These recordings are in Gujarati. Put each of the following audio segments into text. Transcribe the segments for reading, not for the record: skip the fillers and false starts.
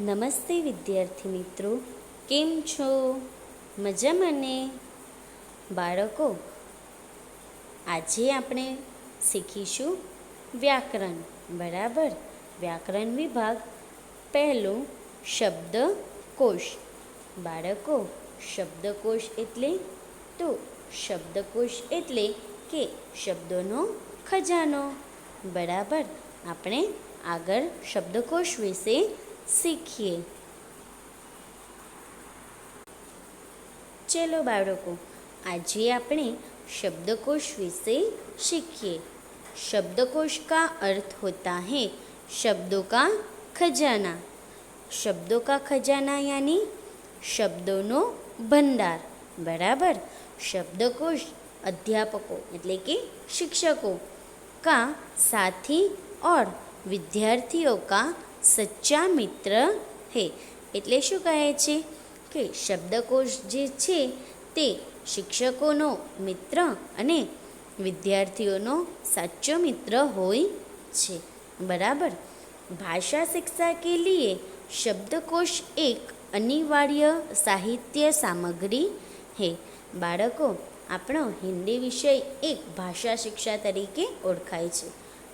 નમસ્તે વિદ્યાર્થી મિત્રો, કેમ છો? મજામાં ને? બાળકો, આજે આપણે શીખીશું વ્યાકરણ. બરાબર? વ્યાકરણ વિભાગ પહેલું શબ્દકોશ. બાળકો, શબ્દકોશ એટલે શબ્દકોશ એટલે કે શબ્દોનો ખજાનો. બરાબર, આપણે આગળ શબ્દકોશ વિશે શીખીએ. ચલો બાળકો, આજે આપણે शब्दकोश विषय सीखिए. शब्दकोश का अर्थ होता है शब्दों का खजाना. शब्दों का खजाना यानी शब्दों भंडार. बराबर. शब्दकोश अध्यापकों એટલે કે शिक्षकों का साथी और विद्यार्थियों का सच्चा मित्र है. એટલે શું કહે છે કે શબ્દકોશ જે છે તે શિક્ષકોનો મિત્ર અને વિદ્યાર્થીઓનો સાચો મિત્ર હોય છે. બરાબર. ભાષા શિક્ષા કે લીએ શબ્દકોશ એક અનિવાર્ય સાહિત્ય સામગ્રી હે. બાળકો, આપણો હિન્દી વિષય એક ભાષા શિક્ષા તરીકે ઓળખાય છે.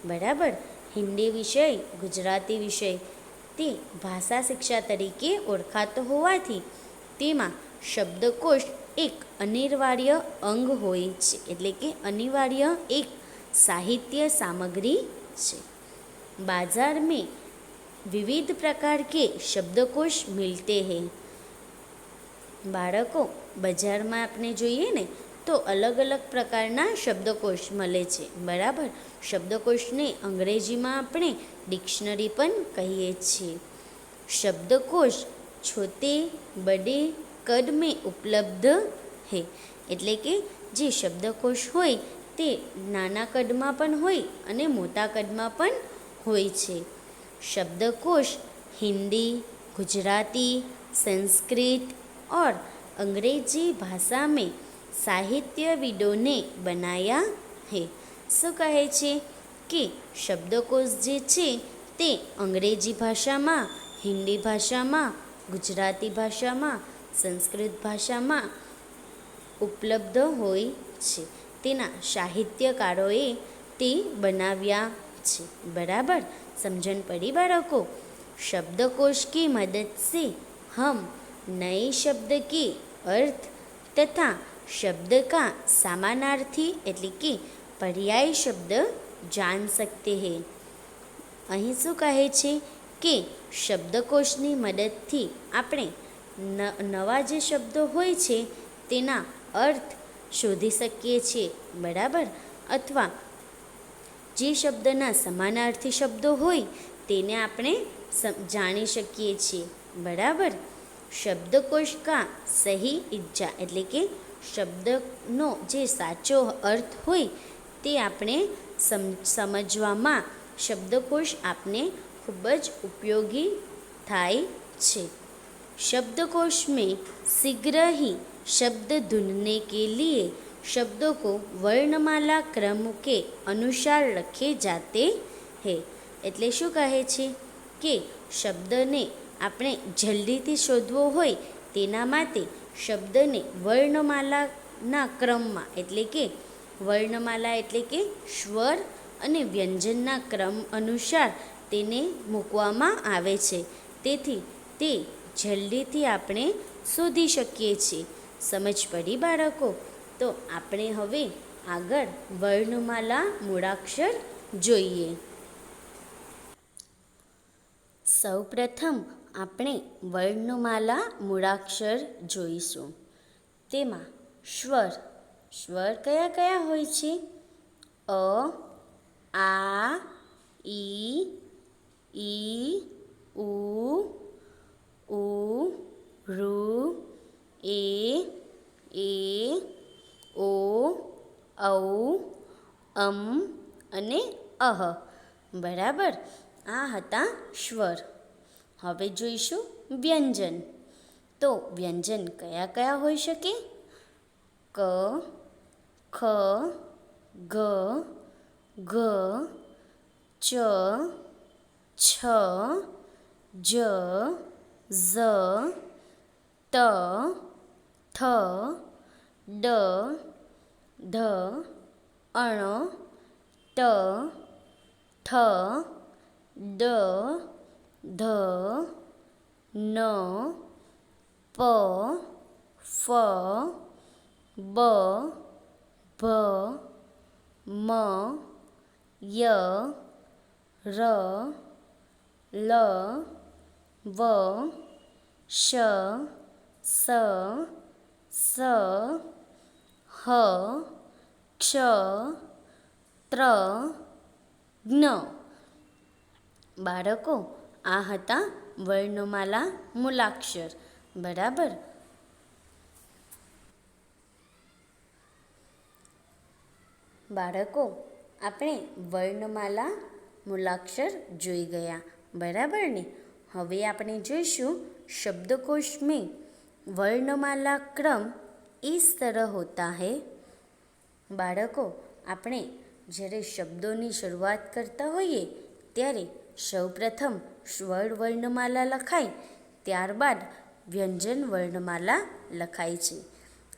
બરાબર. હિન્દી વિષય ગુજરાતી વિષય તે ભાષા શિક્ષા તરીકે ઓળખાતો હોવાથી તેમાં શબ્દકોશ એક અનિવાર્ય અંગ હોય છે, એટલે કે અનિવાર્ય એક साहित्य सामग्री છે. बाजार में विविध प्रकार के शब्दकोश मिलते हैं. બાળકો, બજારમાં આપણે જોઈએ ને તો અલગ અલગ પ્રકારના શબ્દકોશ મળે છે. બરાબર. શબ્દકોશને અંગ્રેજીમાં આપણે ડિક્શનરી પણ કહીએ છીએ. શબ્દકોશ છોટે બડે કદ में ઉપલબ્ધ है. એટલે કે જે શબ્દકોશ હોય તે નાના કદમાં પણ હોય અને મોટા કદમાં પણ હોય છે. शब्दकोश हिंदी, गुजराती, संस्कृत और अंग्रेजी भाषा में साहित्यविदों ने बनाया है. શું કહે છે કે શબ્દકોશ જે છે તે અંગ્રેજી ભાષામાં, હિન્દી ભાષામાં, ગુજરાતી ભાષામાં, સંસ્કૃત ભાષામાં ઉપલબ્ધ હોય છે. તેના સાહિત્યકારોએ તે બનાવ્યા છે. बराबर. समझन पड़ी बालकों? शब्दकोश की मदद से हम नए शब्द के अर्थ तथा शब्द का समानार्थी એટલે કે પર્યાય શબ્દ જાણ सकते हैं. અહીં શું કહે છે કે શબ્દકોશની મદદથી આપણે નવા જે શબ્દો હોય છે તેના અર્થ શોધી શકીએ છીએ. બરાબર. અથવા જે શબ્દના સમાનાર્થી શબ્દો હોય તેને આપણે જાણી શકીએ છીએ. બરાબર. શબ્દકોશ કા સહી ઇજ્જા એટલે કે શબ્દનો જે સાચો અર્થ હોય તે આપણે સમજવામાં શબ્દકોશ આપને ખૂબ જ ઉપયોગી થાય છે. शब्दकोश में शीघ्र ही शब्द ढूंढने के लिए शब्दों को वर्णमाला क्रम के अनुसार रखे जाते हैं. એટલે શું કહે છે કે શબ્દને આપણે જલ્દીથી શોધવો હોય તેના માટે શબ્દને વર્ણમાલાના ક્રમમાં એટલે કે વર્ણમાલા એટલે કે સ્વર અને વ્યંજનના ક્રમ અનુસાર તેને મૂકવામાં આવે છે. તેથી તે જલ્દીથી આપણે શોધી શકીએ છીએ. સમજ પડી બાળકો? તો આપણે હવે આગળ વર્ણમાલા મૂળાક્ષર જોઈએ. સૌપ્રથમ આપણે વર્ણમાલા મૂળાક્ષર જોઈશું. તેમાં સ્વર કયા કયા હોય છે? અ, આ, ઈ, ઉ, ઋ, એ, ઓ, ઔ, અમ અને અહ. બરાબર. આ હતા સ્વર. હવે જોઈશું વ્યંજન. તો વ્યંજન કયા કયા હોઈ શકે? ક, ખ, ગ, ઘ, ચ, છ, જ, ઝ ત થ ડ ધ અણ ટ ઠ ડ ધ ન પ ફ બ ભ મ ય ર લ વ શ સ સ હ ક્ષ ત્ર જ્ઞ. બાળકો, આ હતા વર્ણમાલા મૂલાક્ષર. બરાબર. બાળકો, આપણે વર્ણમાલા મૂલાક્ષર જોઈ ગયા. બરાબર ને? હવે આપણે જોઈશું शब्दकोश में वर्णमाला क्रम इस तरह होता है. બાળકો, આપણે જ્યારે શબ્દોની શરૂઆત કરતા હોઈએ ત્યારે સૌપ્રથમ સ્વર વર્ણમાલા લખાય, ત્યારબાદ વ્યંજન વર્ણમાલા લખાય છે.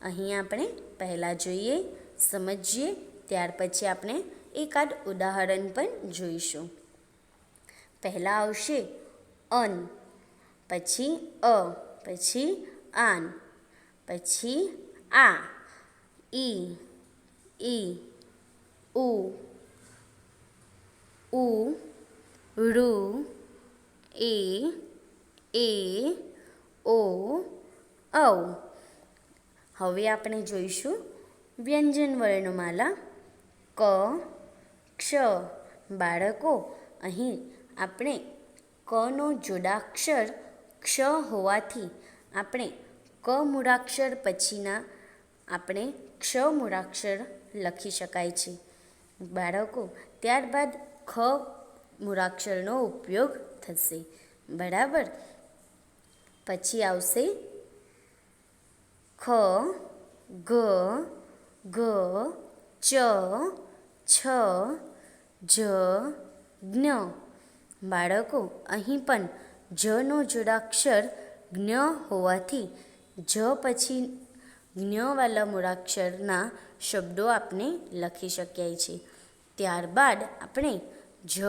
અહીં આપણે પહેલાં જોઈએ, સમજીએ, ત્યાર પછી આપણે એકાદ ઉદાહરણ પણ જોઈશું. પહેલાં આવશે અન, પછી અ, પછી આન, પછી આ, ઈ, ઉ, ઋ, એ, ઓ, ઔ. હવે આપણે જોઈશું વ્યંજન વર્ણમાલા ક, ક્ષ. બાળકો, અહીં આપણે કનો જોડાક્ષર ક્ષ હોવાથી આપણે ક મૂળાક્ષર પછીના આપણે ક્ષ મૂળાક્ષર લખી શકાય છે. બાળકો, ત્યારબાદ ખ મૂળાક્ષરનો ઉપયોગ થશે. બરાબર. પછી આવશે ખ, ગ, ઘ, ચ, છ, જ, જ્ઞ. બાળકો, અહીં પણ જનો જોડાક્ષર જ્ઞ હોવાથી જ પછી જ્ઞવાલા મૂળાક્ષરના શબ્દો આપણે લખી શકીએ છીએ. ત્યારબાદ આપણે જ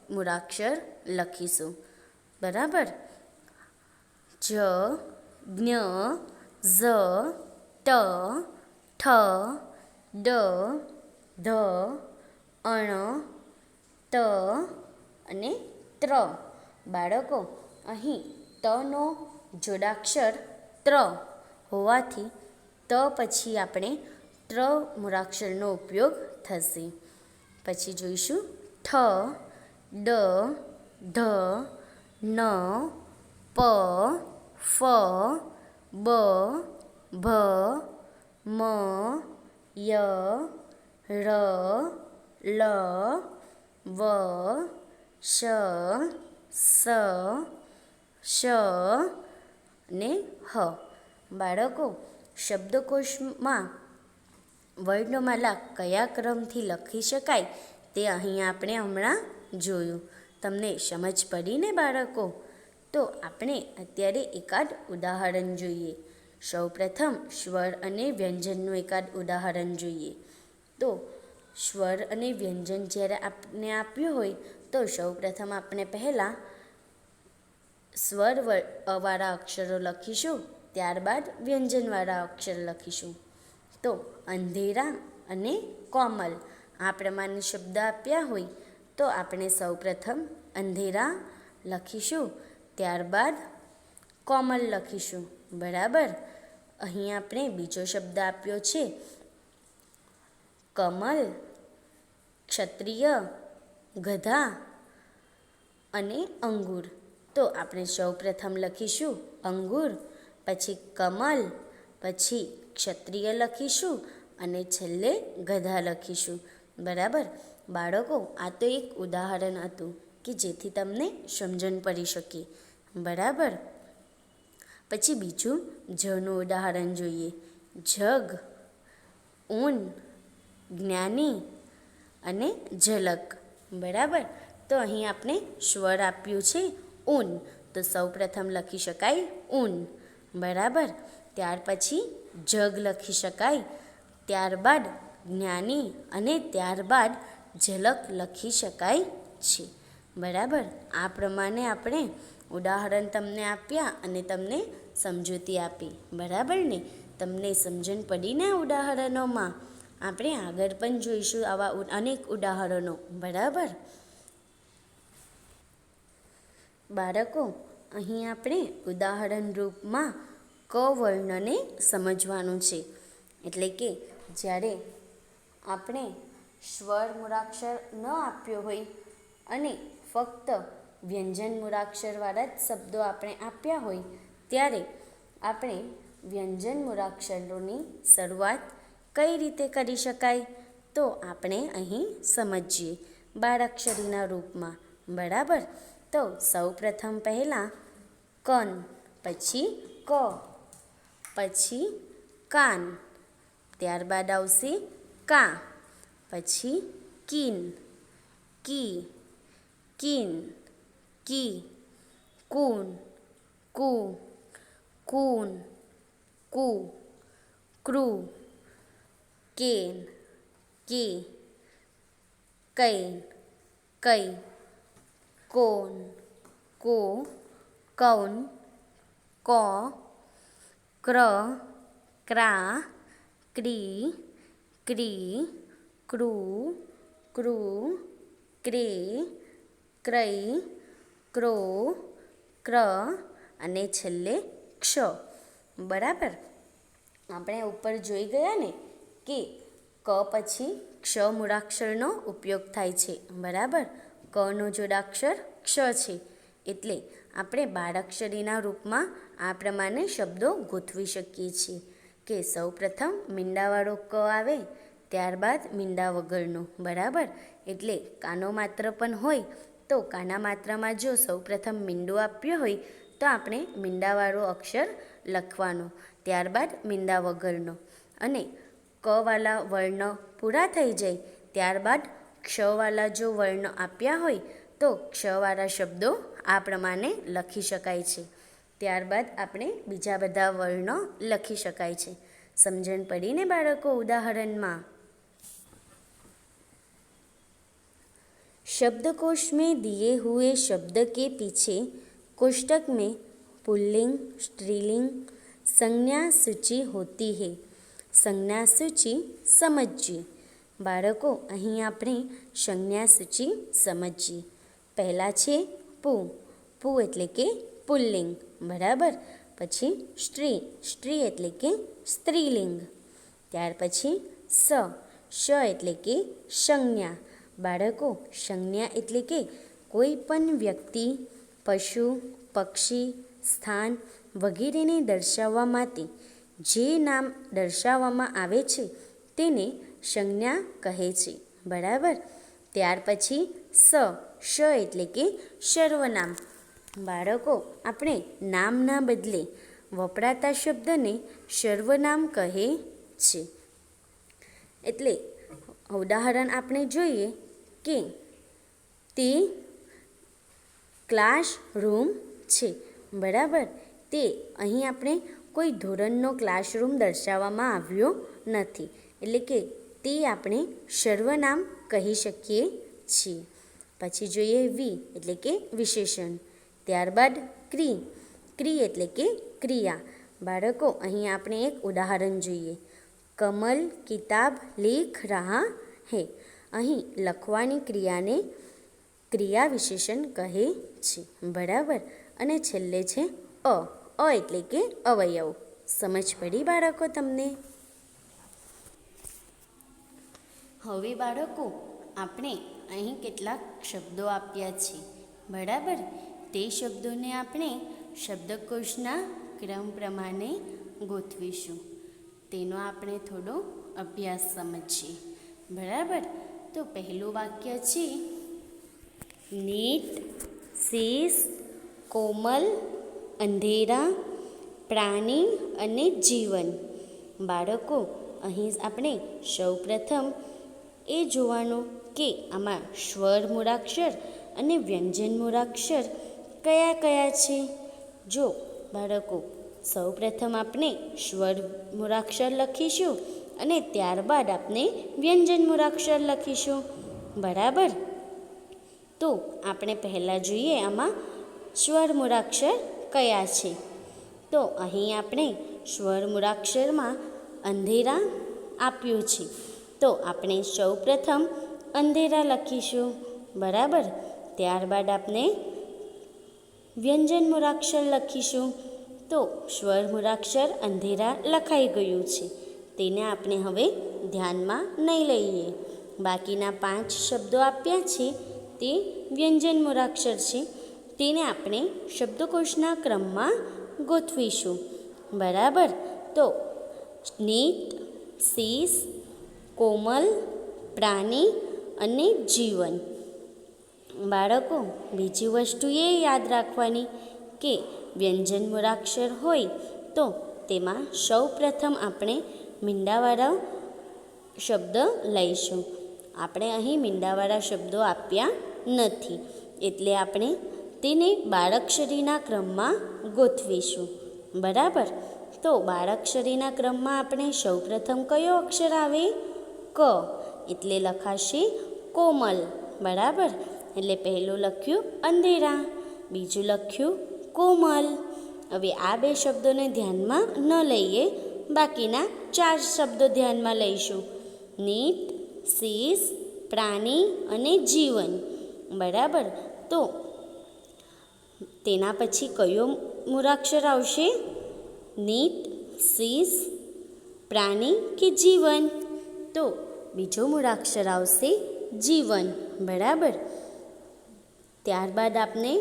મૂળાક્ષર લખીશું. બરાબર. જ, જ્ઞ, ઝ, ટ, ઠ, ડ, ધ, અણ, ત અને ત્ર. બાળકો, અહીં તનો જોડાક્ષર ત્ર હોવાથી ત પછી આપણે ત્ર મૂળાક્ષરનો ઉપયોગ થશે. પછી જોઈશું ઠ, ડ, ધ, ન, પ, ફ, બ, ભ, મ, ય, ર, લ, વ, શ, સ, શ અને હ. બાળકો, શબ્દકોશમાં વર્ણમાલા કયા ક્રમથી લખી શકાય તે અહીં આપણે હમણાં જોયું. તમને સમજ પડી ને બાળકો? તો આપણે અત્યારે એકાદ ઉદાહરણ જોઈએ. સૌપ્રથમ સ્વર અને વ્યંજનનું એકાદ ઉદાહરણ જોઈએ. તો સ્વર અને વ્યંજન જ્યારે આપણે આપ્યું હોય તો સૌપ્રથમ આપણે પહેલાં સ્વર વાળા અક્ષરો લખીશું, ત્યારબાદ વ્યંજનવાળા અક્ષર લખીશું. તો અંધેરા અને કોમલ આ પ્રમાણે શબ્દ આપ્યા હોય તો આપણે સૌપ્રથમ અંધેરા લખીશું, ત્યારબાદ કોમલ લખીશું. બરાબર. અહીં આપણે બીજો શબ્દ આપ્યો છે કમલ, ક્ષત્રિય, ગધા અને અંગુર. તો આપણે સૌપ્રથમ લખીશું અંગુર, પછી કમલ, પછી ક્ષત્રિય લખીશું અને છેલ્લે ગધા લખીશું. બરાબર. બાળકો, આ તો એક ઉદાહરણ હતું કે જેથી તમને સમજણ પડી શકે. બરાબર. પછી બીજું જનું ઉદાહરણ જોઈએ. જગ, ઊન, જ્ઞાની અને ઝલક. બરાબર. તો અહીં આપણે સ્વર આપ્યું છે ઊન, તો સૌપ્રથમ લખી શકાય ઊન, બરાબર. ત્યાર પછી જગ લખી શકાય, ત્યારબાદ જ્ઞાની અને ત્યારબાદ ઝલક લખી શકાય છે, બરાબર. આ પ્રમાણે આપણે ઉદાહરણ તમને આપ્યા અને તમને સમજૂતી આપી, બરાબર ને. તમને સમજણ પડીને ઉદાહરણોમાં આપણે આગળ પણ જોઈશું આવા અનેક ઉદાહરણો, બરાબર. બાળકો, અહીં આપણે ઉદાહરણ રૂપમાં ક વર્ણને સમજવાનું છે. એટલે કે જ્યારે આપણે સ્વર મૂળાક્ષર ન આપ્યો હોય અને ફક્ત વ્યંજન મૂળાક્ષરવાળા જ શબ્દો આપણે આપ્યા હોય ત્યારે આપણે વ્યંજન મૂળાક્ષરોની શરૂઆત કઈ રીતે કરી શકાય તો આપણે અહીં સમજીએ બાળાક્ષરીના રૂપમાં, બરાબર. તો સૌપ્રથમ પહેલાં કન, પછી ક, પછી કાન, ત્યારબાદ આવશે કા, પછી કીન, કી, કીન, કી, કૂન, કુ, કૂન, કુ, ક્રૂ, કેન, કી, કૈન, કઈ, કોન, કો, કૌન, કો, ક્ર, ક્રા, ક્રી, ક્રી, ક્રૂ, ક્રૂ, ક્રે, ક્રૈ, ક્રો, ક્ર અને છેલ્લે ક્ષ, બરાબર. આપણે ઉપર જોઈ ગયા ને કે ક પછી ક્ષ મૂળાક્ષરનો ઉપયોગ થાય છે, બરાબર. કનો જોડાક્ષર ક્ષ છે, એટલે આપણે બાળાક્ષરીના રૂપમાં આ પ્રમાણે શબ્દો ગોઠવી શકીએ છીએ કે સૌપ્રથમ મીંડાવાળો ક આવે, ત્યારબાદ મીંડા વગરનો, બરાબર. એટલે કાનો માત્ર પણ હોય તો કાના માત્રામાં જો સૌપ્રથમ મીંડું આપ્યું હોય તો આપણે મીંડાવાળો અક્ષર લખવાનો, ત્યારબાદ મીંડા વગરનો, અને કવાળા વર્ણ પૂરા થઈ જાય ત્યારબાદ ક્ષવાળા જો વર્ણ આપ્યા હોય તો ક્ષવાળા શબ્દો આ પ્રમાણે લખી શકાય છે. ત્યારબાદ આપણે બીજા બધા વર્ણો લખી શકાય છે. સમજણ પડીને બાળકો ઉદાહરણમાં? शब्दकोश में दिए हुए शब्द के पीछे कोष्टक में पुल्लिंग, स्त्रीलिंग, संज्ञा सूची होती है. संज्ञा सूची समझिए. બાળકો, અહીં આપણે સંજ્ઞા સૂચિ સમજીએ. પહેલાં છે પુ. પુ એટલે કે પુલ્લિંગ, બરાબર. પછી સ્ત્રી. સ્ત્રી એટલે કે સ્ત્રીલિંગ. ત્યાર પછી સ. સ એટલે કે સંજ્ઞા. બાળકો, સંજ્ઞા એટલે કે કોઈ પણ વ્યક્તિ, પશુ, પક્ષી, સ્થાન વગેરેને દર્શાવવા માટે જે નામ દર્શાવવામાં આવે છે તેને સંજ્ઞા કહે છે, બરાબર. ત્યાર પછી સ. સ એટલે કે સર્વનામ. બાળકો, આપણે નામના બદલે વપરાતા શબ્દને સર્વનામ કહે છે. એટલે ઉદાહરણ આપણે જોઈએ કે તે ક્લાસરૂમ છે, બરાબર. તે અહીં આપણે કોઈ ધોરણનો ક્લાસરૂમ દર્શાવવામાં આવ્યો નથી, એટલે કે તે આપણે સર્વનામ કહી શકીએ છીએ. પછી જોઈએ વી એટલે કે વિશેષણ. ત્યારબાદ ક્રી. ક્રી એટલે કે ક્રિયા. બાળકો, અહીં આપણે એક ઉદાહરણ જોઈએ. કમલ કિતાબ લીખ રહા હૈ. અહીં લખવાની ક્રિયાને ક્રિયા વિશેષણ કહે છે, બરાબર. અને છેલ્લે છે અ. અ એટલે કે અવયવ. સમજ પડી બાળકો તમને? હવે બાળકો, આપણે અહીં કેટલાક શબ્દો આપ્યા છે, બરાબર. તે શબ્દોને આપણે શબ્દકોશના ક્રમ પ્રમાણે ગોઠવીશું. તેનો આપણે થોડો અભ્યાસ સમજીએ, બરાબર. તો પહેલું વાક્ય છે નીટ, શીશ, કોમલ, અંધેરા, પ્રાણી અને જીવન. બાળકો, અહીં આપણે સૌપ્રથમ એ જોવાનું કે આમાં સ્વર મૂળાક્ષર અને વ્યંજન મૂળાક્ષર કયા કયા છે? જો બાળકો, સૌપ્રથમ આપણે સ્વર મૂળાક્ષર લખીશું અને ત્યારબાદ આપણે વ્યંજન મૂળાક્ષર લખીશું. બરાબર? તો આપણે પહેલાં જોઈએ આમાં સ્વર મૂળાક્ષર કયા છે. તો અહીં આપણે સ્વર મૂળાક્ષરમાં અંધેરા આપ્યું છે. તો આપણે સૌપ્રથમ અંધેરા લખીશું. બરાબર? ત્યારબાદ આપણે વ્યંજન મૂળાક્ષર લખીશું. તો સ્વર મૂળાક્ષર અંધેરા લખાઈ ગયું છે, તેને આપણે હવે ધ્યાનમાં નહીં લઈએ. બાકીના 5 શબ્દો આપ્યા છે તે વ્યંજન મૂળાક્ષર છે, તેને આપણે શબ્દકોશના ક્રમમાં ગોઠવીશું. બરાબર? તો નીત, શીશ, કોમલ, પ્રાણી અને જીવન. બાળકો, બીજી વસ્તુ એ યાદ રાખવાની કે વ્યંજન મૂળાક્ષર હોય તો તેમાં સૌપ્રથમ આપણે મીંડાવાળા શબ્દ લઈશું. આપણે અહીં મીંડાવાળા શબ્દો આપ્યા નથી, એટલે આપણે તેને બાળાક્ષરીના ક્રમમાં ગોઠવીશું. બરાબર? તો બાળાક્ષરીના ક્રમમાં આપણે સૌપ્રથમ કયો અક્ષર આવે? ક, એટલે લખાશે કોમલ. બરાબર? એટલે પહેલું લખ્યું અંધેરા, બીજું લખ્યું કોમલ. હવે આ 2 શબ્દોને ધ્યાનમાં ન લઈએ, બાકીના 4 શબ્દો ધ્યાનમાં લઈશું. નીત, શીશ, પ્રાણી અને જીવન. બરાબર? તો તેના પછી કયો મૂળાક્ષર આવશે? નીત, શીશ, પ્રાણી કે જીવન? તો બીજો મૂળાક્ષર આવશે જીવન. બરાબર? ત્યારબાદ આપણે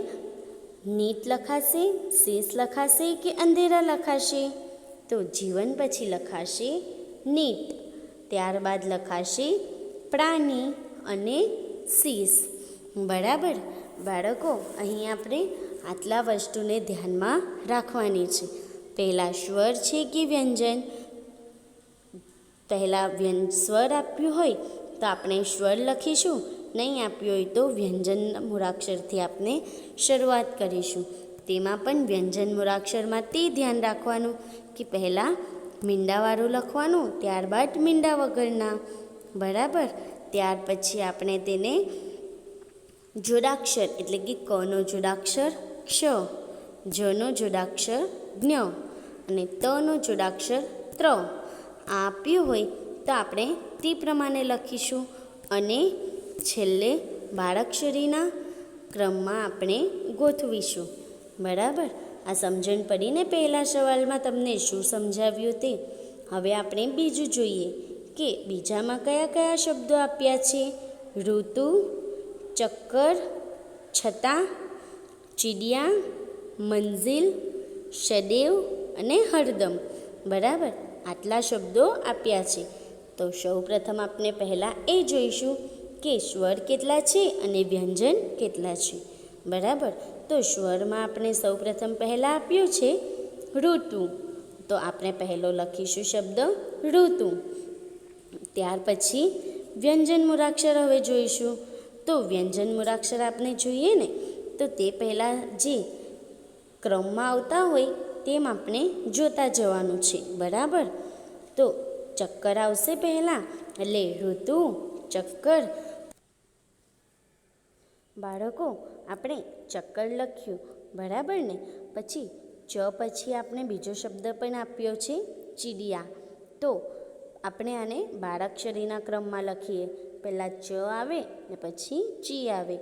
નીત લખાશે, શીશ લખાશે કે અંધેરા લખાશે? તો જીવન પછી લખાશે નીત, ત્યારબાદ લખાશે પ્રાણી અને શીશ. બરાબર? બાળકો, અહીં આપણે આટલા વસ્તુને ધ્યાનમાં રાખવાની છે. પહેલાં સ્વર છે કે વ્યંજન? પહેલાં સ્વર આપ્યું હોય તો આપણે સ્વર લખીશું, નહીં આપ્યું હોય તો વ્યંજન મૂળાક્ષરથી આપણે શરૂઆત કરીશું. તેમાં પણ વ્યંજન મૂળાક્ષરમાં તે ધ્યાન રાખવાનું કે પહેલાં મીંડાવાળું લખવાનું, ત્યારબાદ મીંડા વગરના. બરાબર? ત્યાર પછી આપણે તેને જોડાક્ષર એટલે કે કનો જોડાક્ષર ક્ષ, જનો જોડાક્ષર જ્ઞ અને તનો જોડાક્ષર ત્ર આપ્યું હોય તો આપણે તે પ્રમાણે લખીશું. અને છેલ્લે બાળાક્ષરીના ક્રમમાં આપણે ગોઠવીશું. બરાબર? આ સમજણ પડીને પહેલા સવાલમાં તમને શું સમજાવ્યું તે. હવે આપણે બીજું જોઈએ કે બીજામાં કયા કયા શબ્દો આપ્યા છે. ઋતુ, ચક્કર, છતાં, ચીડિયા, મંઝિલ, સદૈવ અને હરદમ. બરાબર? આટલા શબ્દો આપ્યા છે. તો સૌપ્રથમ આપણે પહેલાં એ જોઈશું કે સ્વર કેટલા છે અને વ્યંજન કેટલા છે. બરાબર? તો સ્વરમાં આપણે સૌપ્રથમ પહેલાં આપ્યું છે ઋતુ, તો આપણે પહેલો લખીશું શબ્દ ઋતુ. ત્યાર પછી વ્યંજન મૂળાક્ષર હવે જોઈશું. તો વ્યંજન મૂળાક્ષર આપણે જોઈએ ને, તો તે પહેલાં જે ક્રમમાં આવતા હોય તેમ આપણે જોતા જવાનું છે. બરાબર? તો ચક્કર આવશે પહેલાં, એટલે ઋતુ, ચક્કર. બાળકો, આપણે ચક્કર લખ્યું. બરાબર ને? પછી ચ પછી આપણે બીજો શબ્દ પણ આપ્યો છે ચીડિયા. તો આપણે આને બાળાક્ષરીના ક્રમમાં લખીએ. પહેલાં ચ આવે ને પછી ચી આવે,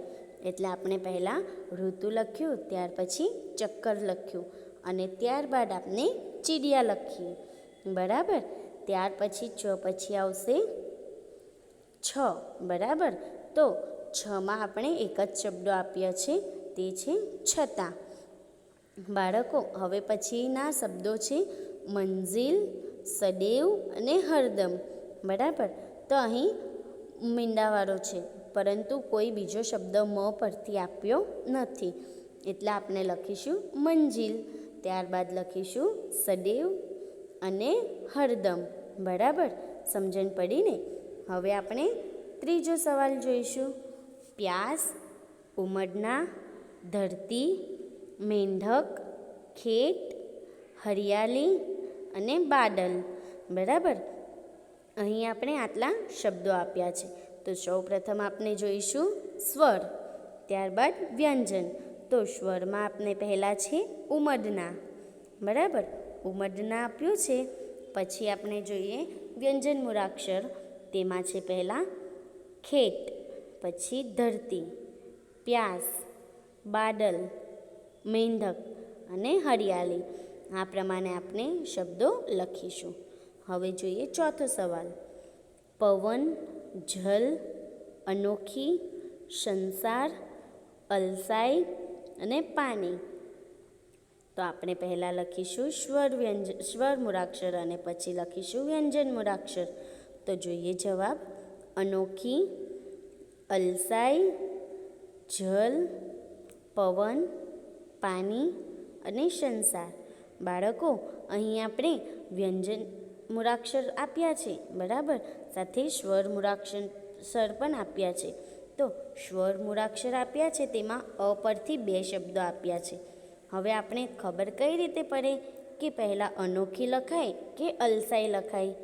એટલે આપણે પહેલાં ઋતુ લખ્યું, ત્યાર પછી ચક્કર લખ્યું અને ત્યારબાદ આપણે ચીડિયા લખીએ. બરાબર? ત્યાર પછી ચ પછી આવશે છ. બરાબર? તો છમાં આપણે એક જ શબ્દો આપ્યા છે, તે છે છતાં. બાળકો, હવે પછીના શબ્દો છે મંઝિલ, સદૈવ અને હરદમ. બરાબર? તો અહીં મીંડાવાળો છે, પરંતુ કોઈ બીજો શબ્દ મ પરથી આપ્યો નથી, એટલે આપણે લખીશું મંજિલ, ત્યારબાદ લખીશું સદૈવ અને હરદમ. બરાબર? સમજણ પડીને? હવે આપણે ત્રીજો સવાલ જોઈશું. પ્યાસ, ઉમદના, ધરતી, મેંઢક, ખેત, હરિયાળી અને બાદલ. બરાબર, અહીં આપણે આટલા શબ્દો આપ્યા છે. તો સૌપ્રથમ આપણે જોઈશું સ્વર, ત્યારબાદ વ્યંજન. તો સ્વરમાં આપણે પહેલાં છે ઉમદના. બરાબર, ઉમદના આપ્યું છે. પછી આપણે જોઈએ વ્યંજન મૂળાક્ષર. તેમાં છે પહેલાં ખેત, પછી ધરતી, પ્યાસ, બાદલ, મેંઢક અને હરિયાળી. આ પ્રમાણે આપણે શબ્દો લખીશું. હવે જોઈએ ચોથો સવાલ. પવન, જલ, અનોખી, સંસાર, અલસાઈ અને પાણી. તો આપણે પહેલાં લખીશું સ્વર મૂળાક્ષર અને પછી લખીશું વ્યંજન મૂળાક્ષર. તો જોઈએ જવાબ. અનોખી, અલસાઈ, જલ, પવન, પાણી અને સંસાર. બાળકો, અહીં આપણે વ્યંજન મૂળાક્ષર આપ્યા છે, બરાબર, સાથે સ્વર મૂળાક્ષર પણ આપ્યા છે. તો સ્વર મૂળાક્ષર આપ્યા છે તેમાં અ પરથી 2 શબ્દો આપ્યા છે. હવે આપણે ખબર કઈ રીતે પડે કે પહેલાં અનોખી લખાય કે અલસાઈ લખાય?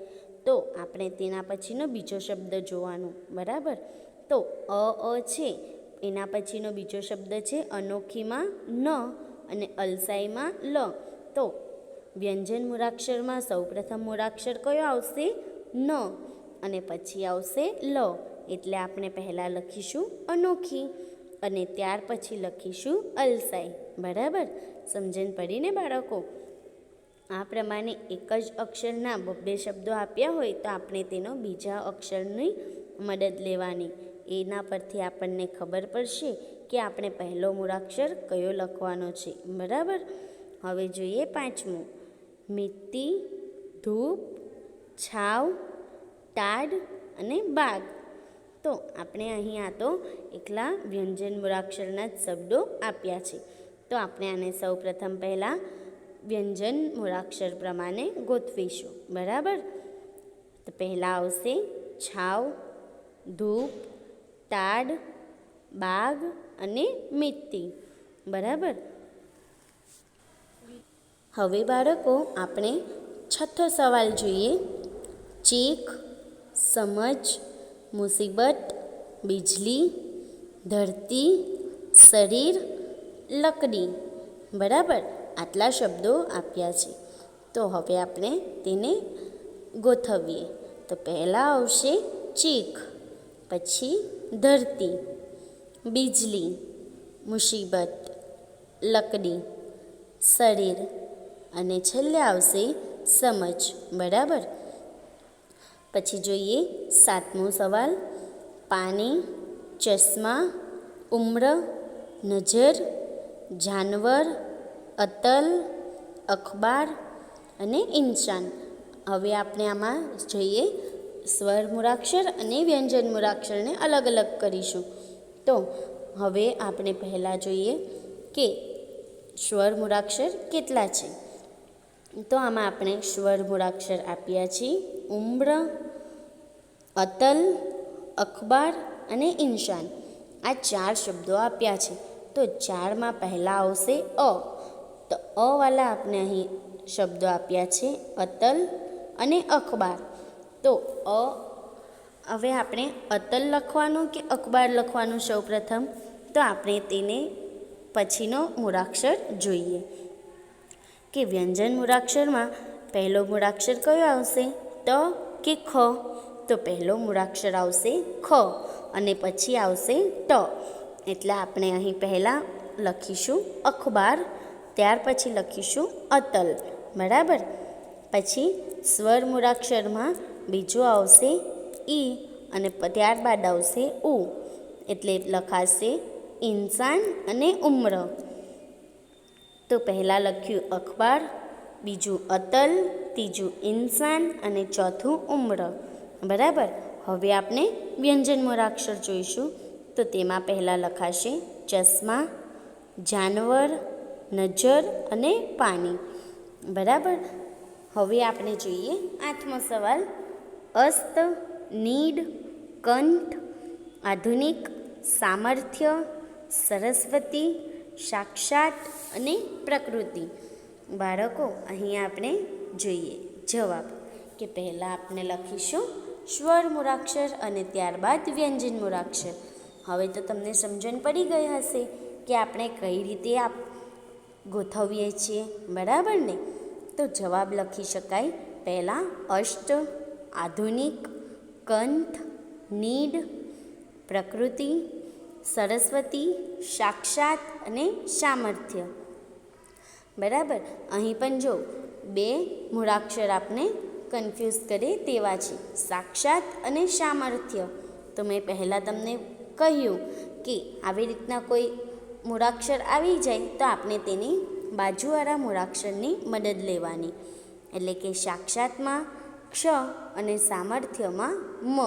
તો આપણે તેના પછીનો બીજો શબ્દ જોવાનો. બરાબર, તો અ છે, એના પછીનો બીજો શબ્દ છે અનોખીમાં ન અને અલસાઈમાં લ. તો વ્યંજન મૂળાક્ષરમાં સૌપ્રથમ મૂળાક્ષર કયો આવશે? ન, અને પછી આવશે લ. એટલે આપણે પહેલાં લખીશું અનોખી અને ત્યાર પછી લખીશું અલસાઈ. બરાબર, સમજણ પડી ને બાળકો? આ પ્રમાણે એક જ અક્ષરના 2 શબ્દો આપ્યા હોય તો આપણે તેનો બીજા અક્ષરની મદદ લેવાની. એના પરથી આપણને ખબર પડશે કે આપણે પહેલો મૂળાક્ષર કયો લખવાનો છે. બરાબર, હવે જોઈએ પાંચમું. મિટ્ટી, ધૂપ, છાવ, ટાઢ અને બાગ. તો આપણે અહીં આ તો એકલા વ્યંજન મૂળાક્ષરના જ શબ્દો આપ્યા છે. તો આપણે આને સૌપ્રથમ પહેલાં વ્યંજન મૂળાક્ષર પ્રમાણે ગોઠવીશું. બરાબર, તો પહેલાં આવશે છાવ, ધૂપ, ટાઢ, બાગ અને મિટ્ટી. બરાબર, હવે બાળકો આપણે છઠ્ઠો સવાલ જોઈએ. ચીખ, સમજ, મુસીબત, બિજલી, ધરતી, શરીર, લકડી. બરાબર, આટલા શબ્દો આપ્યા છે. તો હવે આપણે તેને ગોઠવીએ. તો પહેલાં આવશે ચીખ, પછી ધરતી, બિજલી, મુસીબત, લકડી, શરીર અને છેલ્લે આવશે સમજ. બરાબર, પછી જોઈએ સાતમો સવાલ. પાણી, ચશ્મા, ઉમ્ર, નજર, જાનવર, અતલ, અખબાર અને ઇન્સાન. હવે આપણે આમાં જોઈએ સ્વર મૂળાક્ષર અને વ્યંજન મૂળાક્ષરને અલગ અલગ કરીશું. તો હવે આપણે પહેલાં જોઈએ કે સ્વર મૂળાક્ષર કેટલા છે. તો આમાં આપણે સ્વર મૂળાક્ષર આપ્યા છે ઉમ્ર, અતલ, અખબાર અને ઇન્સાન. આ 4 શબ્દો આપ્યા છે. તો 4માં પહેલાં આવશે અ. તો અ વાળા આપણે અહીં શબ્દો આપ્યા છે અતલ અને અખબાર. તો હવે આપણે અતલ લખવાનું કે અખબાર લખવાનું સૌપ્રથમ? તો આપણે તેને પછીનો મૂળાક્ષર જોઈએ કે વ્યંજન મૂળાક્ષરમાં પહેલો મૂળાક્ષર કયો આવશે? ત કે ખ? તો પહેલો મૂળાક્ષર આવશે ખ અને પછી આવશે ટ. એટલે આપણે અહીં પહેલાં લખીશું અખબાર, ત્યાર પછી લખીશું અતલ. બરાબર, પછી સ્વર મૂળાક્ષરમાં બીજો આવશે ઈ અને ત્યારબાદ આવશે ઉ. એટલે લખાશે ઇન્સાન અને ઉમ્ર. તો પહેલાં લખ્યું અખબાર, બીજું અતલ, ત્રીજું ઇન્સાન અને ચોથું ઉમ્ર. બરાબર, હવે આપણે વ્યંજન મૂળાક્ષર જોઈશું. તો તેમાં પહેલાં લખાશે ચશ્મા, જાનવર, નજર અને પાણી. બરાબર, હવે આપણે જોઈએ આઠમો સવાલ. અસ્ત, નીડ, કંઠ, આધુનિક, સામર્થ્ય, સરસ્વતી, સાક્ષાત અને પ્રકૃતિ. બાળકો અહીં આપણે જોઈએ જવાબ કે પહેલાં આપણે લખીશું સ્વર મૂળાક્ષર અને ત્યારબાદ વ્યંજન મૂળાક્ષર. હવે તો તમને સમજણ પડી ગઈ હશે કે આપણે કઈ રીતે ગોઠવીએ છીએ, બરાબર ને? તો જવાબ લખી શકાય પહેલાં અષ્ટ, આધુનિક, કંથ, નીડ, પ્રકૃતિ, સરસ્વતી, સાક્ષાત અને સામર્થ્ય. બરાબર. અહીં પણ જો બે મૂળાક્ષર આપણે કન્ફ્યુઝ કરે તેવા છે, સાક્ષાત અને સામર્થ્ય. તો મેં પહેલાં તમને કહ્યું કે આવી રીતના કોઈ મૂળાક્ષર આવી જાય તો આપણે તેની બાજુવાળા મૂળાક્ષરની મદદ લેવાની. એટલે કે સાક્ષાતમાં ક્ષ અને સામર્થ્યમાં મ.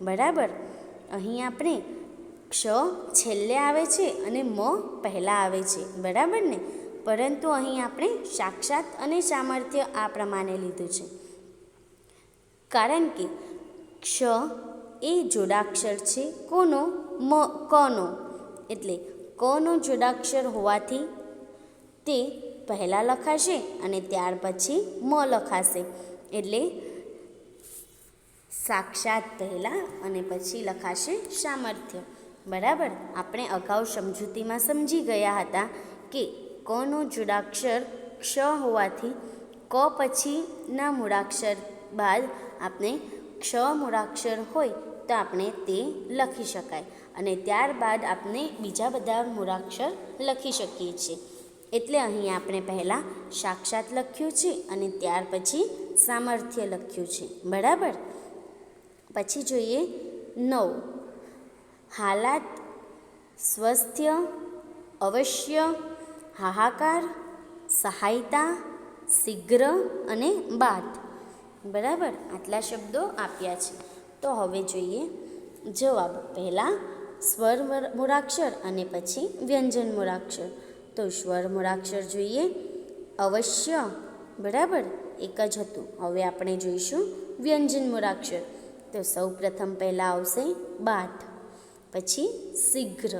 બરાબર. અહીં આપણે ક્ષ છેલ્લે આવે છે અને મ પહેલાં આવે છે, બરાબર ને? પરંતુ અહીં આપણે સાક્ષાત અને સામર્થ્ય આ પ્રમાણે લીધું છે કારણ કે ક્ષ એ જોડાક્ષર છે કોનો? કનો. એટલે કનો જોડાક્ષર હોવાથી તે પહેલાં લખાશે અને ત્યાર પછી મ લખાશે. એટલે સાક્ષાત પહેલાં અને પછી લખાશે સામર્થ્ય. બરાબર. આપણે અગાઉ સમજૂતીમાં સમજી ગયા હતા કે કનો જોડાક્ષર ક્ષ હોવાથી ક પછીના મૂળાક્ષર બાદ આપણે ક્ષ મૂળાક્ષર હોય તો આપણે તે લખી શકાય અને ત્યારબાદ આપણે બીજા બધા મૂળાક્ષર લખી શકીએ છીએ. એટલે અહીં આપણે પહેલાં સાક્ષાત લખ્યું છે અને ત્યાર પછી સામર્થ્ય લખ્યું છે, બરાબર. પછી જોઈએ 9. હાલાત, સ્વસ્થ્ય, અવશ્ય, હાહાકાર, સહાયતા, શીઘ્ર અને બાદ. બરાબર. આટલા શબ્દો આપ્યા છે. તો હવે જોઈએ જવાબ. પહેલાં સ્વર મૂળાક્ષર અને પછી વ્યંજન મૂળાક્ષર. તો સ્વર મૂળાક્ષર જોઈએ અવશ્ય, બરાબર, એક જ હતું. હવે આપણે જોઈશું વ્યંજન મૂળાક્ષર. તો સૌ પ્રથમ પહેલાં આવશે બાદ, પછી શીઘ્ર,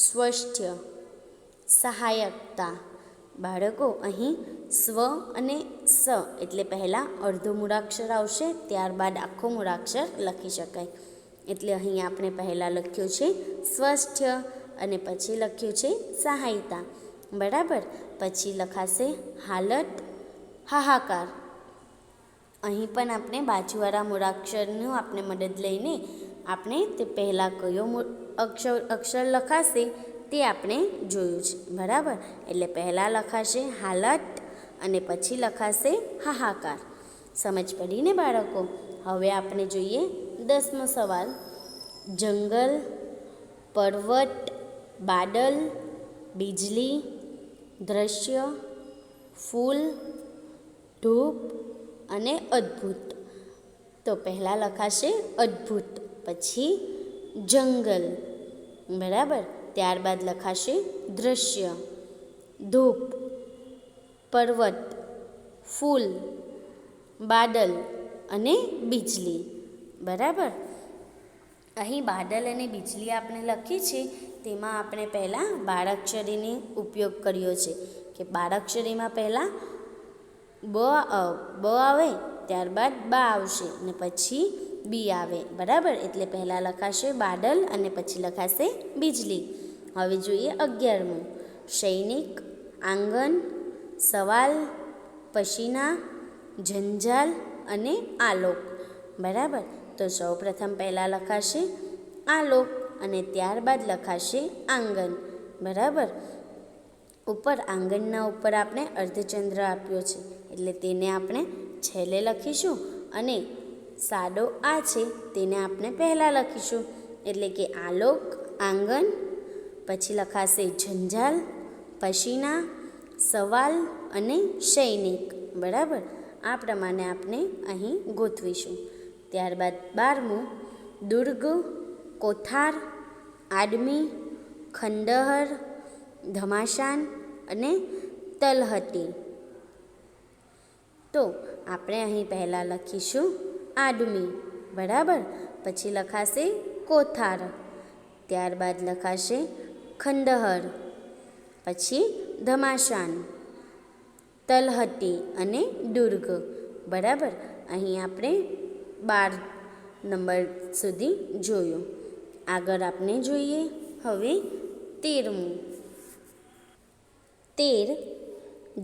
સ્વસ્થ્ય, સહાયકતા. બાળકો અહીં સ્વ અને સ એટલે પહેલાં અડધો મૂળાક્ષર આવશે, ત્યારબાદ આખો મૂળાક્ષર લખી શકાય. એટલે અહીં આપણે પહેલાં લખ્યું છે સ્વસ્થ્ય અને પછી લખ્યું છે સહાયતા, બરાબર. પછી લખાશે હાલત, હાહાકાર. અહીં પણ આપણે બાજુવાળા મૂળાક્ષરનું આપણે મદદ લઈને આપણે તે પહેલાં કયો અક્ષર લખાશે તે આપણે જોયું છે, બરાબર. એટલે પહેલાં લખાશે હાલત અને પછી લખાશે હાહાકાર. સમજ પડી ને બાળકો? હવે આપણે જોઈએ 10મો સવાલ. જંગલ, પર્વત, બાદલ, બીજલી, દ્રશ્ય, ફૂલ, ધૂપ અને અદ્ભુત. તો પહેલાં લખાશે અદ્ભુત, પછી જંગલ, બરાબર. ત્યારબાદ લખાશે દ્રશ્ય, ધૂપ, પર્વત, ફૂલ, બાદલ અને બીજલી, બરાબર. અહીં બાદલ અને બીજલી આપણે લખી છે તેમાં આપણે પહેલાં બાળાક્ષરીનો ઉપયોગ કર્યો છે કે બાળાક્ષરીમાં પહેલાં બ આવે, ત્યારબાદ બા આવશે અને પછી બી આવે, બરાબર. એટલે પહેલાં લખાશે બાદલ અને પછી લખાશે બીજલી. હવે જોઈએ 11મું. સૈનિક, આંગન, સવાલ, પસીના, જંજાલ અને આલોક, બરાબર. તો સૌ પ્રથમ પહેલાં લખાશે આલોક અને ત્યારબાદ લખાશે આંગન, બરાબર. ઉપર આંગણના ઉપર આપણે અર્ધચંદ્ર આપ્યો છે એટલે તેને આપણે છેલ્લે લખીશું અને સાદો આ છે તેને આપણે પહેલાં લખીશું. એટલે કે આલોક, આંગન, પછી લખાશે જંજાલ, પસીના, સવાલ અને સૈનિક, બરાબર. આ પ્રમાણે આપણે અહીં ગોઠવીશું. ત્યારબાદ 12મું. દુર્ગ, કોઠાર, આદમી, ખંડહર, ઘમાસાન અને તલહટી. તો આપણે અહીં પહેલાં લખીશું આદમી, બરાબર. પછી લખાશે કોઠાર, ત્યારબાદ લખાશે ખંડહર, પછી ધમાશાન, તલહટી અને દુર્ગ. બરાબર, અહીં આપણે 12 નંબર સુધી જોયું. આગળ આપણે જોઈએ હવે 13મું. 13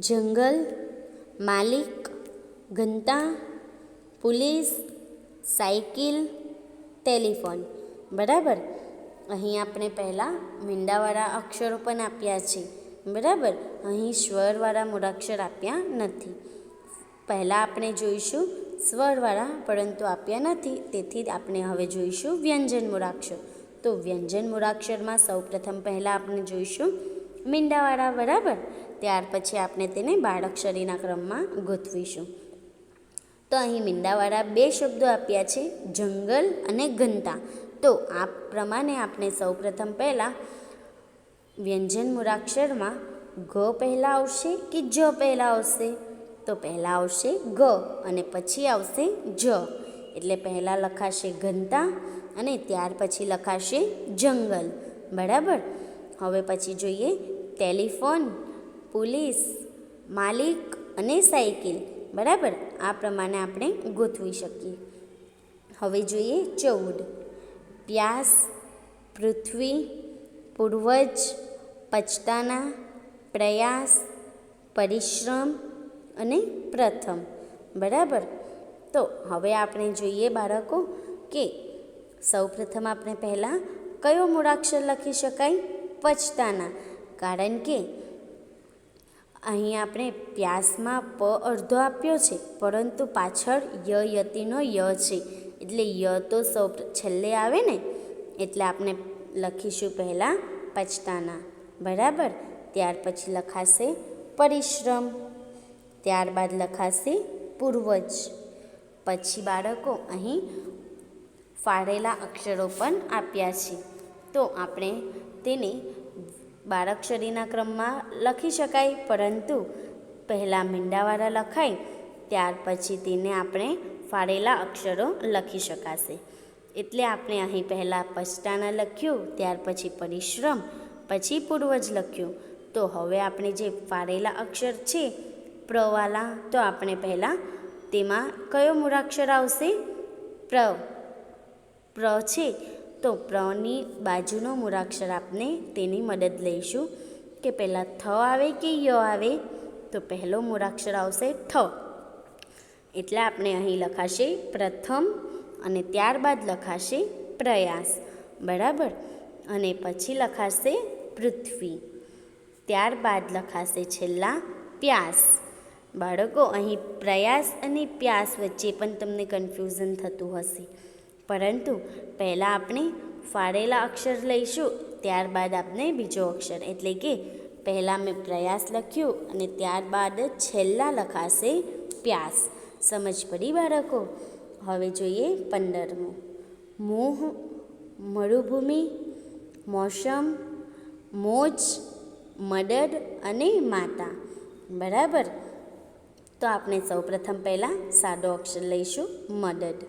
જંગલ, માલિક, ઘંટા, પુલિસ, સાયકલ, ટેલિફોન. બરાબર, અહીં આપણે પહેલાં મીંડાવાળા અક્ષરો પણ આપ્યા છે. બરાબર, અહીં સ્વરવાળા મૂળાક્ષર આપ્યા નથી. પહેલાં આપણે જોઈશું સ્વરવાળા, પરંતુ આપ્યા નથી, તેથી આપણે હવે જોઈશું વ્યંજન મૂળાક્ષર. તો વ્યંજન મૂળાક્ષરમાં સૌપ્રથમ પહેલાં આપણે જોઈશું મીંડાવાળા. બરાબર, ત્યાર પછી આપણે તેને બાળાક્ષરીના ક્રમમાં ગોઠવીશું. તો અહીં મીંડાવાળા 2 શબ્દો આપ્યા છે, જંગલ અને ઘંટા. તો આ પ્રમાણે આપણે સૌપ્રથમ પહેલાં વ્યંજન મૂળાક્ષરમાં ગ પહેલાં આવશે કે જ પહેલાં આવશે? તો પહેલાં આવશે ગ અને પછી આવશે જ. એટલે પહેલાં લખાશે ઘંટા અને ત્યાર પછી લખાશે જંગલ. બરાબર, હવે પછી જોઈએ ટેલિફોન, પુલિસ, માલિક અને સાયકલ. બરાબર, આ પ્રમાણે આપણે ગોઠવી શકીએ. હવે જોઈએ 14 પ્યાસ, પૃથ્વી, પૂર્વજ, પચતાના, પ્રયાસ, પરિશ્રમ અને પ્રથમ. બરાબર, તો હવે આપણે જોઈએ બાળકો કે સૌપ્રથમ આપણે પહેલાં કયો મૂળાક્ષર લખી શકાય? પચતાના. કારણ કે અહીં આપણે પ્યાસમાં પ અડધો આપ્યો છે, પરંતુ પાછળ યતિનો ય છે, એટલે ય તો છેલ્લે આવે ને, એટલે આપણે લખીશું પહેલાં પચતાના. બરાબર, ત્યાર પછી લખાશે પરિશ્રમ, ત્યારબાદ લખાશે પૂર્વજ. પછી બાળકો અહીં ફાળેલા અક્ષરો પણ આપ્યા છે, તો આપણે તેને બાળાક્ષરીના ક્રમમાં લખી શકાય, પરંતુ પહેલાં મીંડાવાળા લખાય, ત્યાર પછી તેને આપણે ફાળેલા અક્ષરો લખી શકાશે. એટલે આપણે અહીં પહેલાં પચતાના લખ્યું, ત્યાર પછી પરિશ્રમ, પછી પૂર્વજ લખ્યું. તો હવે આપણે જે ફાળેલા અક્ષર છે પ્રવાલા, તો આપણે પહેલાં તેમાં કયો મૂળાક્ષર આવશે? પ્ર છે, તો પ્રની બાજુનો મૂળાક્ષર આપણે તેની મદદ લઈશું કે પહેલાં થ આવે કે ય આવે? તો પહેલો મૂળાક્ષર આવશે થ. એટલે આપણે અહીં લખાશે પ્રથમ અને ત્યારબાદ લખાશે પ્રયાસ. બરાબર, અને પછી લખાશે પૃથ્વી, ત્યારબાદ લખાશે છેલ્લા પ્યાસ. બાળકો, અહીં પ્રયાસ અને પ્યાસ વચ્ચે પણ તમને કન્ફ્યુઝન થતું હશે, પરંતુ પહેલાં આપણે ફાળેલા અક્ષર લઈશું, ત્યારબાદ આપણે બીજો અક્ષર, એટલે કે પહેલાં મેં પ્રયાસ લખ્યું અને ત્યારબાદ છેલ્લા લખાશે પ્યાસ. સમજ પડી બાળકો? હવે જોઈએ 15મું. મોહ, મરુભૂમિ, મોસમ, મોજ, મદદ અને માતા. બરાબર, તો આપણે સૌપ્રથમ પહેલાં સાદો અક્ષર લઈશું મદદ,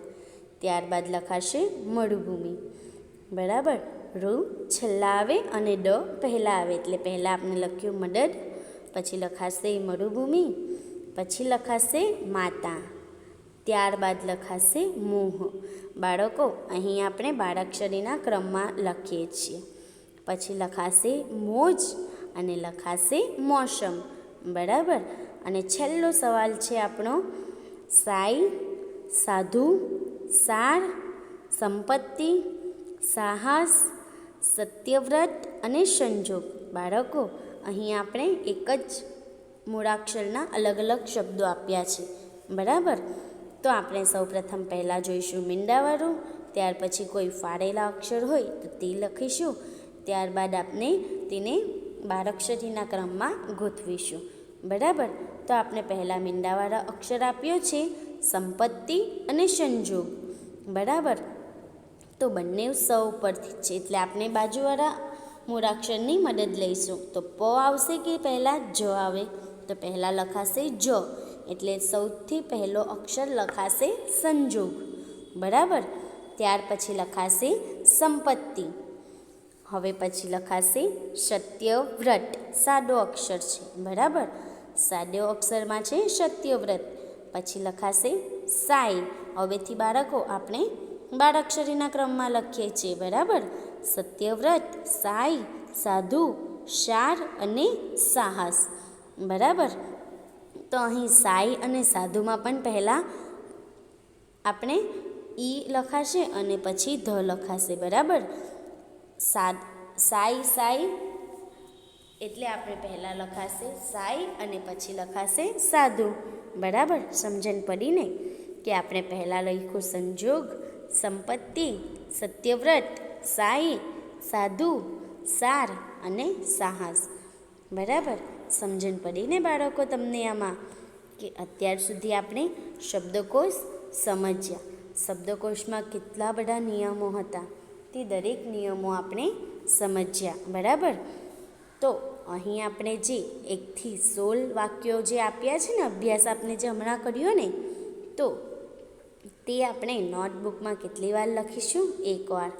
ત્યારબાદ લખાશે મરુભૂમિ. બરાબર, રૂ છેલ્લા આવે અને ડ પહેલાં આવે, એટલે પહેલાં આપણે લખ્યું મદદ, પછી લખાશે મરુભૂમિ, પછી લખાશે માતા, ત્યારબાદ લખાશે મોહ. બાળકો, અહીં આપણે બાળાક્ષરીના ક્રમમાં લખીએ છીએ. પછી લખાશે મોજ અને લખાશે મોસમ. બરાબર, અને છેલ્લો સવાલ છે આપણો સાઈ, સાધુ, સાર, સંપત્તિ, સાહસ, સત્યવ્રત અને સંજોગ. બાળકો, અહીં આપણે એક જ મૂળાક્ષરના અલગ અલગ શબ્દો આપ્યા છે. બરાબર, તો આપણે સૌપ્રથમ પહેલાં જોઈશું મીંડાવાળું, ત્યાર પછી કોઈ ફાળેલા અક્ષર હોય તો તે લખીશું, ત્યારબાદ આપણે તેને બાળાક્ષરીના ક્રમમાં ગોઠવીશું. બરાબર, તો આપણે પહેલાં મીંડાવાળા અક્ષર આપ્યો છે સંપત્તિ અને સંજોગ. બરાબર, તો બંને સૌ પરથી છે, એટલે આપણે બાજુવાળા મૂળાક્ષરની મદદ લઈશું. તો પ આવશે કે પહેલાં જ આવે? તો પહેલાં લખાશે જ, એટલે સૌથી પહેલો અક્ષર લખાશે સંજોગ. બરાબર, ત્યાર પછી લખાશે સંપત્તિ. હવે પછી લખાશે સત્યવ્રત, સાદો અક્ષર છે, બરાબર. સાદો અક્ષરમાં છે સત્યવ્રત. પછી લખાશે સાઈ. હવેથી બાળકો આપણે બાળાક્ષરીના ક્રમમાં લખીએ છીએ, બરાબર. સત્યવ્રત, સાઈ, સાધુ, સાર અને સાહસ, બરાબર. તો અહીં સાઈ અને સાધુમાં પણ પહેલાં આપણે ઈ લખાશે અને પછી ધ લખાશે, બરાબર. સાઈ સાઈ એટલે આપણે પહેલાં લખાશે સાઈ અને પછી લખાશે સાધુ, બરાબર. સમજણ પડી ને કે આપણે પહેલાં લખ્યું સંજોગ, સંપત્તિ, સત્યવ્રત, સાઈ, સાધુ, સાર અને સાહસ, બરાબર. સમજણ પડી ને બાળકો તમને આમાં કે અત્યાર સુધી આપણે શબ્દકોશ સમજ્યા. શબ્દકોશમાં કેટલા બધા નિયમો હતા તે દરેક નિયમો આપણે સમજ્યા, બરાબર. તો અહીં આપણે જે 1 થી 16 વાક્યો જે આપ્યા છે ને, અભ્યાસ આપણે જે હમણાં કર્યો ને, તો તે આપણે નોટબુકમાં કેટલી વાર લખીશું? 1 વાર,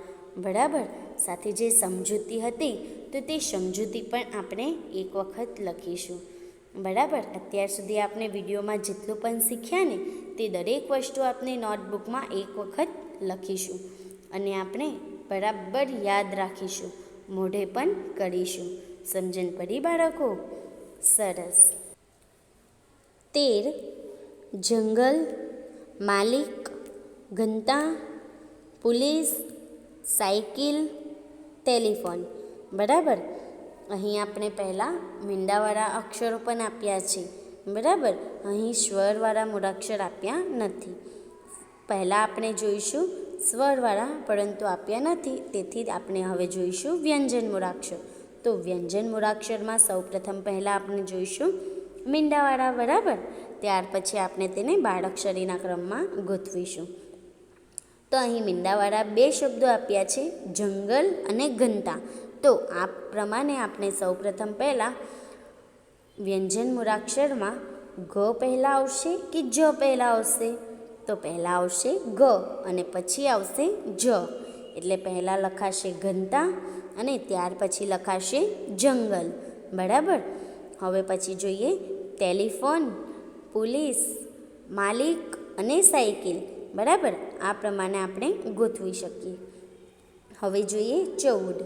બરાબર. સાથે જે સમજૂતી હતી તો તે સમજૂતી પણ આપણે 1 વખત લખીશું, બરાબર. અત્યાર સુધી આપણે વિડીયોમાં જેટલું પણ શીખ્યા ને તે દરેક વસ્તુ આપણે નોટબુકમાં 1 વખત લખીશું અને આપણે બરાબર યાદ રાખીશું, મોઢે પણ કરીશું. સમજણ પડી બાળકો? સરસ. 13 જંગલ, માલિક, ઘંટા, પોલીસ, સાયકલ, ટેલિફોન, બરાબર. અહીં આપણે પહેલાં મીંડાવાળા અક્ષરો પણ આપ્યા છે, બરાબર. અહીં સ્વરવાળા મૂળાક્ષર આપ્યા નથી. પહેલાં આપણે જોઈશું સ્વરવાળા, પરંતુ આપ્યા નથી, તેથી આપણે હવે જોઈશું વ્યંજન મૂળાક્ષર. તો વ્યંજન મૂળાક્ષરમાં સૌપ્રથમ પહેલાં આપણે જોઈશું મીંડાવાળા, બરાબર. ત્યાર પછી આપણે તેને બાળાક્ષરીના ક્રમમાં ગોઠવીશું. તો અહીં મીંડાવાળા 2 શબ્દો આપ્યા છે, જંગલ અને ઘંટા. તો આ પ્રમાણે આપણે સૌપ્રથમ પહેલાં વ્યંજન મૂળાક્ષરમાં ગ પહેલાં આવશે કે જ પહેલાં આવશે? તો પહેલાં આવશે ગ અને પછી આવશે જ. એટલે પહેલાં લખાશે ઘંટા અને ત્યાર પછી લખાશે જંગલ, બરાબર. હવે પછી જોઈએ ટેલિફોન, પોલીસ, માલિક અને સાયકલ, બરાબર. આ પ્રમાણે આપણે ગોઠવી શકીએ. હવે જોઈએ 14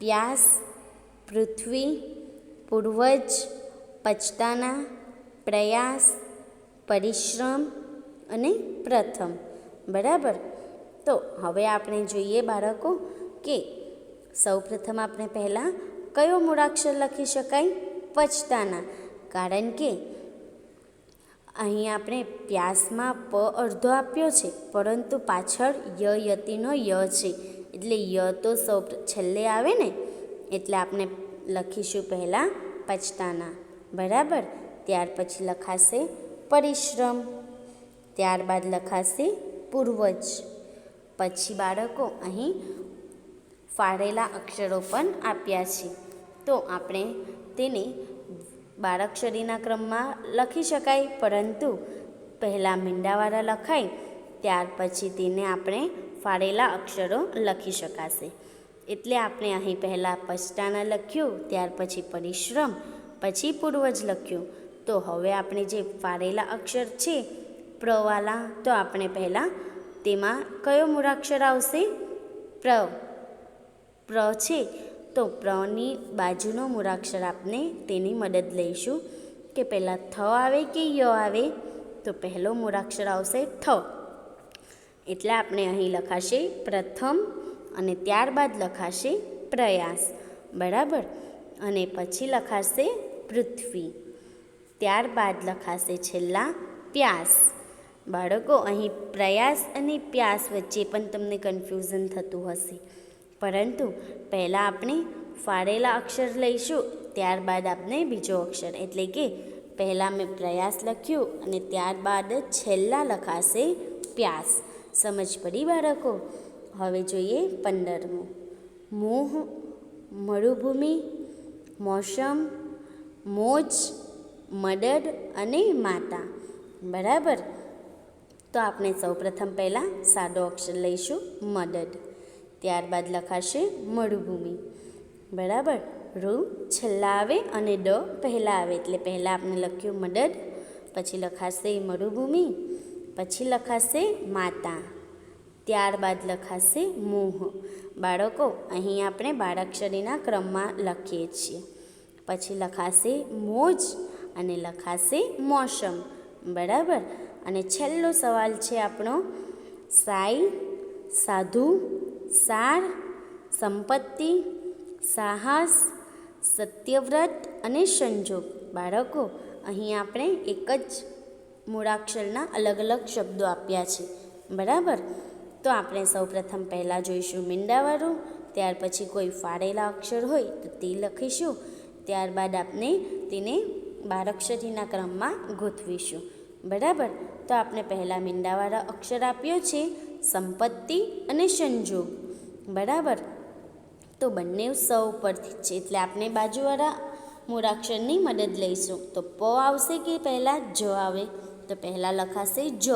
પ્યાસ, પૃથ્વી, પૂર્વજ, પછતાના, પ્રયાસ, પરિશ્રમ અને પ્રથમ, બરાબર. તો હવે આપણે જોઈએ બાળકો કે સૌપ્રથમ આપણે પહેલાં કયો મૂળાક્ષર લખી શકાય? પછતાના. કારણ કે અહીં આપણે પ્યાસમાં પ અડધો આપ્યો છે, પરંતુ પાછળ યતિનો ય છે, એટલે ય તો છેલ્લે આવે ને, એટલે આપણે લખીશું પહેલાં પછતાના, બરાબર. ત્યાર પછી લખાશે પરિશ્રમ, ત્યારબાદ લખાશે પૂર્વજ. પછી બાળકો અહીં ફાળેલા અક્ષરો પણ આપ્યા છે, તો આપણે તેને બાળાક્ષરીના ક્રમમાં લખી શકાય, પરંતુ પહેલાં મીંડાવાળા લખાય, ત્યાર પછી તેને આપણે ફાળેલા અક્ષરો લખી શકાશે. એટલે આપણે અહીં પહેલાં પછતાના લખ્યું, ત્યાર પછી પરિશ્રમ, પછી પૂર્વજ લખ્યું. તો હવે આપણે જે ફાળેલા અક્ષર છે પ્રવાલા, તો આપણે પહેલાં તેમાં કયો મૂળાક્ષર આવશે? પ્ર છે, તો પ્રની બાજુનો મૂળાક્ષર આપણે તેની મદદ લઈશું કે પહેલાં થ આવે કે ય આવે? તો પહેલો મૂળાક્ષર આવશે થ, એટલે આપણે અહીં લખાશે પ્રથમ અને ત્યારબાદ લખાશે પ્રયાસ, બરાબર. અને પછી લખાશે પૃથ્વી, ત્યારબાદ લખાશે છેલ્લા પ્યાસ. બાળકો અહીં પ્રયાસ અને પ્યાસ વચ્ચે પણ તમને કન્ફ્યુઝન થતું હશે, પરંતુ પહેલાં આપણે ફાળેલા અક્ષર લઈશું, ત્યારબાદ આપણે બીજો અક્ષર, એટલે કે પહેલાં મેં પ્રયાસ લખ્યું અને ત્યારબાદ છેલ્લા લખાશે પ્યાસ. સમજ પડી બાળકો? હવે જોઈએ 15મું મોહ, મરુભૂમિ, મોસમ, મોજ, મદદ અને માતા, બરાબર. તો આપણે સૌપ્રથમ પહેલાં સાદો અક્ષર લઈશું મદદ, ત્યારબાદ લખાશે મરુભૂમિ. બરાબર. રૂ છેલ્લા આવે અને ડ પહેલાં આવે, એટલે પહેલાં આપણે લખ્યું મદદ, પછી લખાશે મરુભૂમિ, પછી લખાશે માતા, ત્યારબાદ લખાશે મોહ. બાળકો, અહીં આપણે બાળાક્ષરીના ક્રમમાં લખીએ છીએ. પછી લખાશે મોજ અને લખાશે મોસમ. બરાબર. અને છેલ્લો સવાલ છે આપણો સાઈ, સાધુ, સાર, સંપત્તિ, સાહસ, સત્યવ્રત અને સંજોગ. બાળકો, અહીં આપણે એક જ મૂળાક્ષરના અલગ અલગ શબ્દો આપ્યા છે. બરાબર. તો આપણે સૌપ્રથમ પહેલાં જોઈશું મીંડાવાળું, ત્યાર પછી કોઈ ફાળેલા અક્ષર હોય તો તે લખીશું, ત્યારબાદ આપણે તેને બારાક્ષરીના ક્રમમાં ગોઠવીશું. બરાબર. તો આપણે પહેલાં મીંડાવાળા અક્ષર આપ્યો છે સંપત્તિ અને સંજોગ. બરાબર. તો બંને સૌ પરથી છે, એટલે આપણે બાજુવાળા મૂળાક્ષરની મદદ લઈશું. તો પ આવશે કે પહેલાં જ આવે? તો પહેલાં લખાશે જ,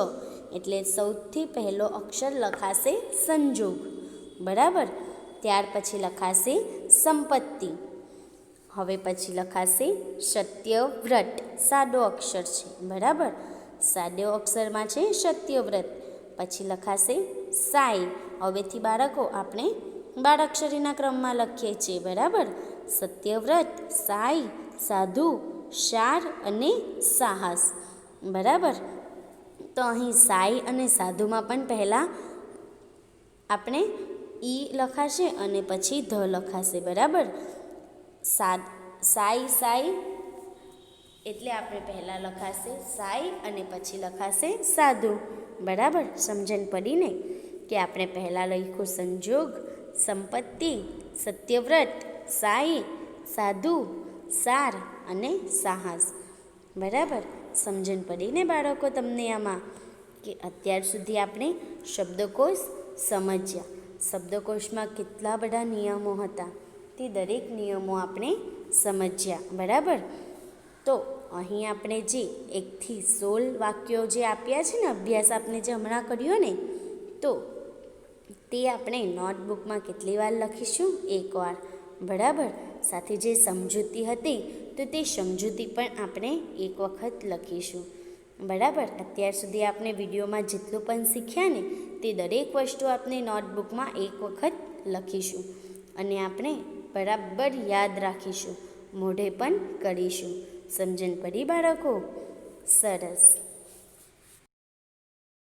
એટલે સૌથી પહેલો અક્ષર લખાશે સંજોગ. બરાબર. ત્યાર પછી લખાશે સંપત્તિ. હવે પછી લખાશે સત્યવ્રત. સાદો અક્ષર છે. બરાબર. સાદો અક્ષરમાં છે સત્યવ્રત. પછી લખાશે સાઈ. હવેથી બાળકો આપણે બાળાક્ષરીના ક્રમમાં લખીએ છીએ. બરાબર. સત્યવ્રત, સાઈ, સાધુ, સાર અને સાહસ. બરાબર. તો અહીં સાઈ અને સાધુમાં પણ પહેલાં આપણે ઈ લખાશે અને પછી ધ લખાશે. બરાબર. સાઈ, સાઈ એટલે આપણે પહેલાં લખાશે સાઈ અને પછી લખાશે સાધુ. બરાબર. સમજણ પડી ને કે આપણે પહેલાં લખ્યું સંજોગ, સંપત્તિ, સત્યવ્રત, સાઈ, સાધુ, સાર અને સાહસ. બરાબર. સમજણ પડી ને બાળકો તમને આમાં? કે અત્યાર સુધી આપણે શબ્દકોશ સમજ્યા. શબ્દકોશમાં કેટલા બધા નિયમો હતા તે દરેક નિયમો આપણે સમજ્યા. બરાબર. તો અહીં આપણે જે 1 થી 16 વાક્યો જે આપ્યા છે ને, અભ્યાસ આપણે જે હમણાં કર્યો ને, તો તે આપણે નોટબુકમાં કેટલી વાર લખીશું? 1 વાર. બરાબર. સાથે જે સમજૂતી હતી તો તે સમજૂતી પણ આપણે 1 વખત લખીશું. બરાબર. અત્યાર સુધી આપણે વિડીયોમાં જેટલું પણ શીખ્યા ને તે દરેક વસ્તુ આપણે નોટબુકમાં 1 વખત લખીશું અને આપણે બરાબર યાદ રાખીશું, મોઢે પણ કરીશું. સમજણ પડી બાળકો? સરસ.